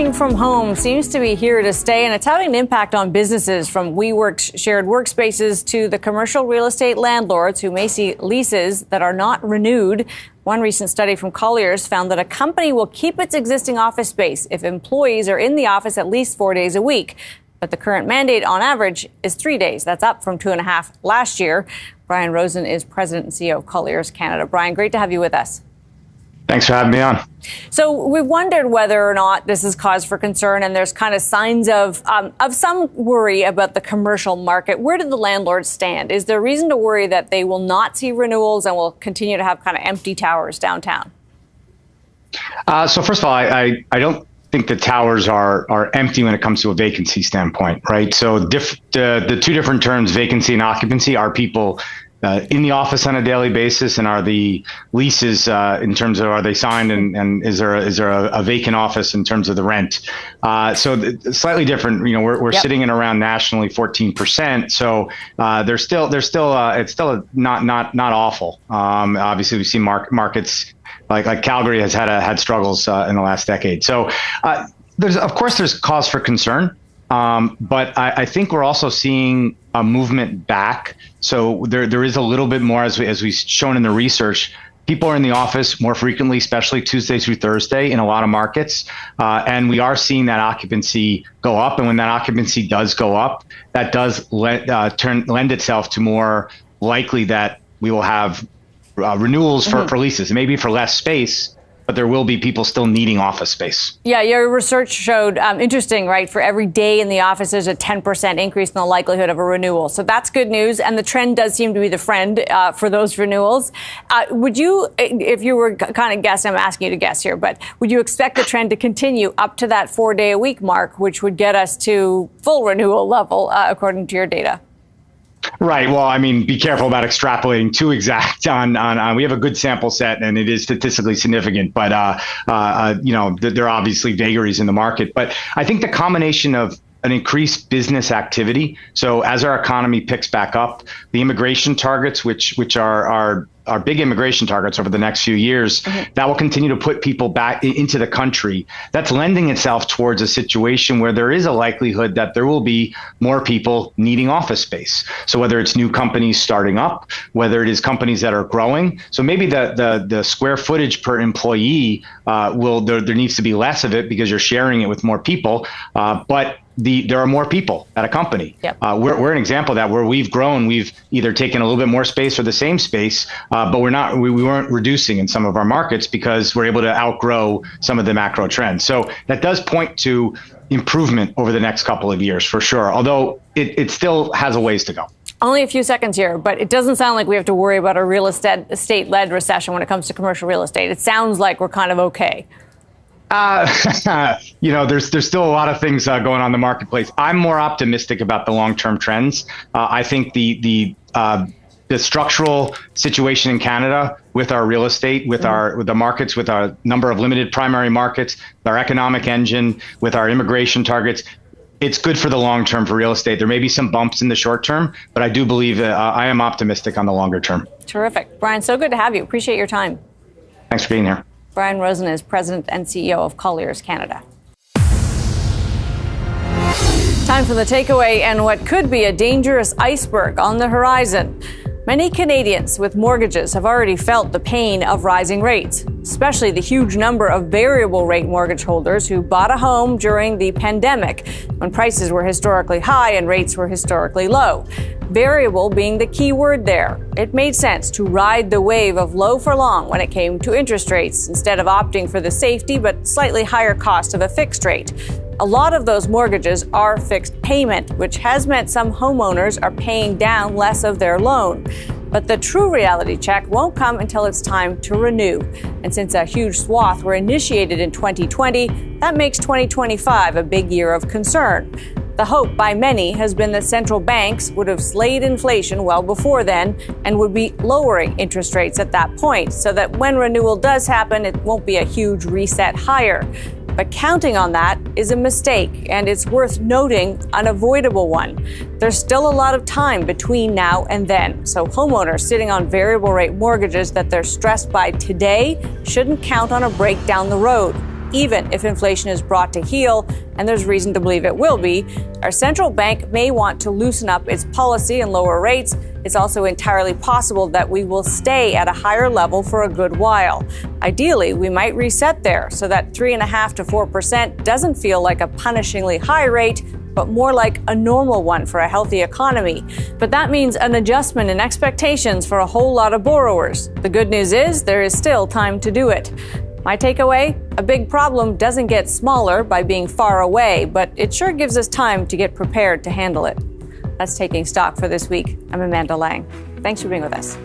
working from home seems to be here to stay, and it's having an impact on businesses, from WeWork's shared workspaces to the commercial real estate landlords who may see leases that are not renewed. One recent study from Colliers found that a company will keep its existing office space if employees are in the office at least 4 days a week. But the current mandate on average is 3 days. That's up from 2.5 last year. Brian Rosen is president and CEO of Colliers Canada. Brian, great to have you with us. Thanks for having me on. So we wondered whether or not this is cause for concern, and there's kind of signs of some worry about the commercial market. Where do the landlords stand? Is there reason to worry that they will not see renewals and will continue to have kind of empty towers downtown? So first of all, I don't think the towers are empty when it comes to a vacancy standpoint, right? So the two different terms, vacancy and occupancy, are people in the office on a daily basis, and are the leases in terms of, are they signed, and is there a vacant office in terms of the rent? So slightly different. You know, we're sitting in around nationally 14%. So there's still it's still not awful. Obviously, we've seen markets like Calgary has had struggles in the last decade. So there's cause for concern. But I think we're also seeing a movement back. So there is a little bit more, as we've shown in the research. People are in the office more frequently, especially Tuesday through Thursday in a lot of markets. And we are seeing that occupancy go up. And when that occupancy does go up, that does lend itself to more likely that we will have renewals for leases, maybe for less space, but there will be people still needing office space. Yeah, your research showed, interesting, right? For every day in the office, there's a 10% increase in the likelihood of a renewal. So that's good news. And the trend does seem to be the friend for those renewals. Would you, if you were kind of guessing, I'm asking you to guess here, but would you expect the trend to continue up to that 4-day-a-week mark, which would get us to full renewal level, according to your data? Right. Well, I mean, be careful about extrapolating too exact on we have a good sample set and it is statistically significant, but, there are obviously vagaries in the market. But I think the combination of an increased business activity. So as our economy picks back up, the immigration targets, which are our big immigration targets over the next few years, that will continue to put people back into the country. That's lending itself towards a situation where there is a likelihood that there will be more people needing office space. So whether it's new companies starting up, whether it is companies that are growing. So maybe the square footage per employee there needs to be less of it because you're sharing it with more people. But there are more people at a company. Yep. We're an example of that, where we've grown. We've either taken a little bit more space or the same space, but we weren't reducing in some of our markets because we're able to outgrow some of the macro trends. So that does point to improvement over the next couple of years for sure, although it still has a ways to go. Only a few seconds here, but it doesn't sound like we have to worry about a real estate-led recession when it comes to commercial real estate. It sounds like we're kind of okay. There's still a lot of things going on in the marketplace. I'm more optimistic about the long-term trends. I think the structural situation in Canada with our real estate, with the markets, with our number of limited primary markets, our economic engine, with our immigration targets, it's good for the long term for real estate. There may be some bumps in the short term, but I do believe I am optimistic on the longer term. Terrific. Brian, so good to have you. Appreciate your time. Thanks for being here. Brian Rosen is president and CEO of Colliers Canada. Time for the takeaway and what could be a dangerous iceberg on the horizon. Many Canadians with mortgages have already felt the pain of rising rates, especially the huge number of variable rate mortgage holders who bought a home during the pandemic when prices were historically high and rates were historically low. Variable being the key word there. It made sense to ride the wave of low for long when it came to interest rates instead of opting for the safety but slightly higher cost of a fixed rate. A lot of those mortgages are fixed payment, which has meant some homeowners are paying down less of their loan. But the true reality check won't come until it's time to renew. And since a huge swath were initiated in 2020, that makes 2025 a big year of concern. The hope by many has been that central banks would have slayed inflation well before then and would be lowering interest rates at that point so that when renewal does happen, it won't be a huge reset higher. But counting on that is a mistake, and it's worth noting, unavoidable one. There's still a lot of time between now and then, so homeowners sitting on variable rate mortgages that they're stressed by today shouldn't count on a break down the road. even if inflation is brought to heel, and there's reason to believe it will be, our central bank may want to loosen up its policy and lower rates. It's also entirely possible that we will stay at a higher level for a good while. Ideally, we might reset there so that 3.5% to 4% doesn't feel like a punishingly high rate, but more like a normal one for a healthy economy. But that means an adjustment in expectations for a whole lot of borrowers. The good news is there is still time to do it. My takeaway? A big problem doesn't get smaller by being far away, but it sure gives us time to get prepared to handle it. That's Taking Stock for this week. I'm Amanda Lang. Thanks for being with us.